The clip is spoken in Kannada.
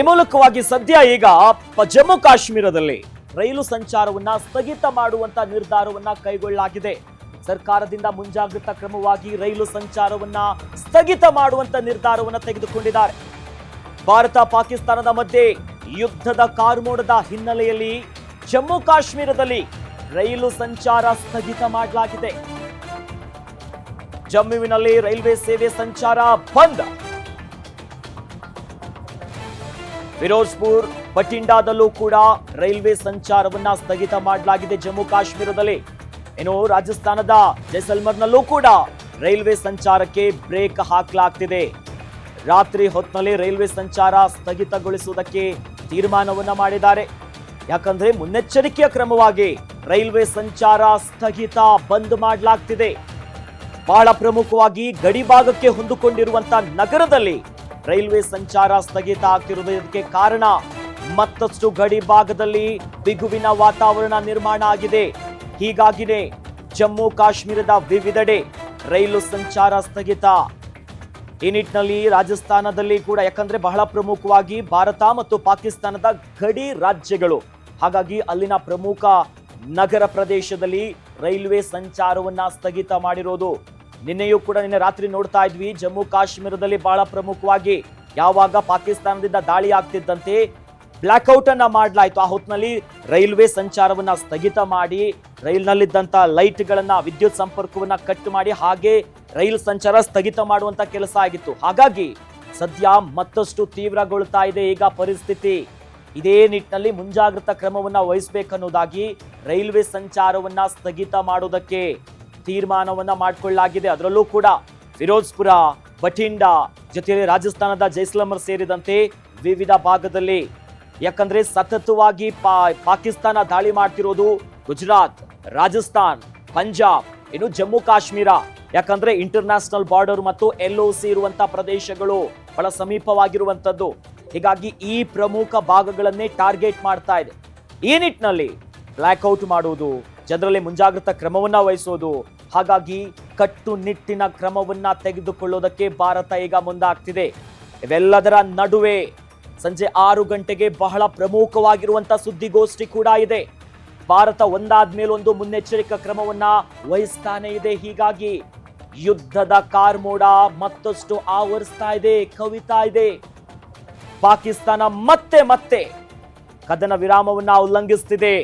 ಮೂಲಕವಾಗಿ ಸದ್ಯ ಈಗ ಜಮ್ಮು ಕಾಶ್ಮೀರದಲ್ಲಿ ರೈಲು ಸಂಚಾರವನ್ನ ಸ್ಥಗಿತ ಮಾಡುವಂತ ನಿರ್ಧಾರವನ್ನ ಕೈಗೊಳ್ಳಲಾಗಿದೆ. ಸರ್ಕಾರದಿಂದ ಮುಂಜಾಗ್ರತಾ ಕ್ರಮವಾಗಿ ರೈಲು ಸಂಚಾರವನ್ನ ಸ್ಥಗಿತ ಮಾಡುವಂತ ನಿರ್ಧಾರವನ್ನ ತೆಗೆದುಕೊಂಡಿದ್ದಾರೆ. ಭಾರತ ಪಾಕಿಸ್ತಾನದ ಮಧ್ಯೆ ಯುದ್ಧದ ಕಾರ್ಮೋಡದ ಹಿನ್ನೆಲೆಯಲ್ಲಿ ಜಮ್ಮು ಕಾಶ್ಮೀರದಲ್ಲಿ ರೈಲು ಸಂಚಾರ ಸ್ಥಗಿತ ಮಾಡಲಾಗಿದೆ. ಜಮ್ಮುವಿನಲ್ಲಿ ರೈಲ್ವೆ ಸೇವೆ ಸಂಚಾರ ಬಂದ್. ಫಿರೋಜ್ಪುರ್ ಬಟಿಂಡಾದಲ್ಲೂ ಕೂಡ ರೈಲ್ವೆ ಸಂಚಾರವನ್ನ ಸ್ಥಗಿತ ಮಾಡಲಾಗಿದೆ. ಜಮ್ಮು ಕಾಶ್ಮೀರದಲ್ಲಿ ಇನ್ನು ರಾಜಸ್ಥಾನದ ಜೈಸಲ್ಮರ್ನಲ್ಲೂ ಕೂಡ ರೈಲ್ವೆ ಸಂಚಾರಕ್ಕೆ ಬ್ರೇಕ್ ಹಾಕಲಾಗ್ತಿದೆ. ರಾತ್ರಿ ಹೊತ್ತಿನಲ್ಲಿ ರೈಲ್ವೆ ಸಂಚಾರ ಸ್ಥಗಿತಗೊಳಿಸುವುದಕ್ಕೆ ತೀರ್ಮಾನವನ್ನ ಮಾಡಿದ್ದಾರೆ. ಯಾಕಂದ್ರೆ ಮುನ್ನೆಚ್ಚರಿಕೆಯ ಕ್ರಮವಾಗಿ ರೈಲ್ವೆ ಸಂಚಾರ ಸ್ಥಗಿತ ಬಂದ್ ಮಾಡಲಾಗ್ತಿದೆ. ಬಹಳ ಪ್ರಮುಖವಾಗಿ ಗಡಿ ಭಾಗಕ್ಕೆ ಹೊಂದಿಕೊಂಡಿರುವಂತ ನಗರದಲ್ಲಿ ರೈಲ್ವೆ ಸಂಚಾರ ಸ್ಥಗಿತ ಆಗ್ತಿರುವುದಕ್ಕೆ ಕಾರಣ ಮತ್ತಷ್ಟು ಗಡಿ ಭಾಗದಲ್ಲಿ ಬಿಗುವಿನ ವಾತಾವರಣ ನಿರ್ಮಾಣ ಆಗಿದೆ. ಹೀಗಾಗಿನೇ ಜಮ್ಮು ಕಾಶ್ಮೀರದ ವಿವಿಧೆಡೆ ರೈಲು ಸಂಚಾರ ಸ್ಥಗಿತ. ಈ ನಿಟ್ಟಿನಲ್ಲಿ ರಾಜಸ್ಥಾನದಲ್ಲಿ ಕೂಡ, ಯಾಕಂದ್ರೆ ಬಹಳ ಪ್ರಮುಖವಾಗಿ ಭಾರತ ಮತ್ತು ಪಾಕಿಸ್ತಾನದ ಗಡಿ ರಾಜ್ಯಗಳು, ಹಾಗಾಗಿ ಅಲ್ಲಿನ ಪ್ರಮುಖ ನಗರ ಪ್ರದೇಶದಲ್ಲಿ ರೈಲ್ವೆ ಸಂಚಾರವನ್ನ ಸ್ಥಗಿತ ಮಾಡಿರೋದು. ನಿನ್ನೆ ರಾತ್ರಿ ನೋಡ್ತಾ ಇದ್ವಿ, ಜಮ್ಮು ಕಾಶ್ಮೀರದಲ್ಲಿ ಬಹಳ ಪ್ರಮುಖವಾಗಿ ಯಾವಾಗ ಪಾಕಿಸ್ತಾನದಿಂದ ದಾಳಿ ಆಗ್ತಿದ್ದಂತೆ ಬ್ಲಾಕ್ಔಟ್ ಅನ್ನ ಮಾಡಲಾಯಿತು. ಆ ಹೊತ್ತಿನಲ್ಲಿ ರೈಲ್ವೆ ಸಂಚಾರವನ್ನ ಸ್ಥಗಿತ ಮಾಡಿ ರೈಲ್ನಲ್ಲಿದ್ದಂತ ಲೈಟ್ಗಳನ್ನ, ವಿದ್ಯುತ್ ಸಂಪರ್ಕವನ್ನ ಕಟ್ ಮಾಡಿ ಹಾಗೆ ರೈಲು ಸಂಚಾರ ಸ್ಥಗಿತ ಮಾಡುವಂತ ಕೆಲಸ ಆಗಿತ್ತು. ಹಾಗಾಗಿ ಸದ್ಯ ಮತ್ತಷ್ಟು ತೀವ್ರಗೊಳ್ತಾ ಇದೆ ಈಗ ಪರಿಸ್ಥಿತಿ. ಇದೇ ನಿಟ್ಟಿನಲ್ಲಿ ಮುಂಜಾಗ್ರತಾ ಕ್ರಮವನ್ನ ವಹಿಸಬೇಕನ್ನೋದಾಗಿ ರೈಲ್ವೆ ಸಂಚಾರವನ್ನ ಸ್ಥಗಿತ ಮಾಡೋದಕ್ಕೆ ತೀರ್ಮಾನವನ್ನ ಮಾಡಿಕೊಳ್ಳಲಾಗಿದೆ. ಅದರಲ್ಲೂ ಕೂಡ ಫಿರೋಜ್ಪುರ, ಬಠಿಂಡಾ ಜೊತೆಯಲ್ಲಿ ರಾಜಸ್ಥಾನದ ಜೈಸಲ್ಮರ್ ಸೇರಿದಂತೆ ವಿವಿಧ ಭಾಗದಲ್ಲಿ, ಯಾಕಂದ್ರೆ ಸತತವಾಗಿ ಪಾಕಿಸ್ತಾನ ದಾಳಿ ಮಾಡ್ತಿರೋದು ಗುಜರಾತ್, ರಾಜಸ್ಥಾನ್, ಪಂಜಾಬ್, ಇನ್ನು ಜಮ್ಮು ಕಾಶ್ಮೀರ, ಯಾಕಂದ್ರೆ ಇಂಟರ್ನ್ಯಾಷನಲ್ ಬಾರ್ಡರ್ ಮತ್ತು LOC ಇರುವಂತ ಪ್ರದೇಶಗಳು ಬಹಳ ಸಮೀಪವಾಗಿರುವಂತದ್ದು. ಹೀಗಾಗಿ ಈ ಪ್ರಮುಖ ಭಾಗಗಳನ್ನೇ ಟಾರ್ಗೆಟ್ ಮಾಡ್ತಾ ಇದೆ. ಈ ನಿಟ್ಟಿನಲ್ಲಿ ಬ್ಲಾಕ್ಔಟ್ ಮಾಡುವುದು, ಜನರಲ್ಲಿ ಮುಂಜಾಗ್ರತಾ ಕ್ರಮವನ್ನ ವಹಿಸೋದು, ಹಾಗಾಗಿ ಕಟ್ಟುನಿಟ್ಟಿನ ಕ್ರಮವನ್ನ ತೆಗೆದುಕೊಳ್ಳೋದಕ್ಕೆ ಭಾರತ ಈಗ ಮುಂದಾಗ್ತಿದೆ. ಇವೆಲ್ಲದರ ನಡುವೆ ಸಂಜೆ 6 ಗಂಟೆಗೆ ಬಹಳ ಪ್ರಮುಖವಾಗಿರುವಂತ ಸುದ್ದಿಗೋಷ್ಠಿ ಕೂಡ ಇದೆ. ಭಾರತ ಒಂದಾದ್ಮೇಲೊಂದು ಮುನ್ನೆಚ್ಚರಿಕಾ ಕ್ರಮವನ್ನ ವಹಿಸ್ತಾನೆ ಇದೆ. ಹೀಗಾಗಿ ಯುದ್ಧದ ಕಾರ್ಮೋಡ ಮತ್ತಷ್ಟು ಆವರಿಸ್ತಾ ಇದೆ, ಕವಿತಾ ಇದೆ. ಪಾಕಿಸ್ತಾನ ಮತ್ತೆ ಕದನ ವಿರಾಮವನ್ನ ಉಲ್ಲಂಘಿಸುತ್ತಿದೆ.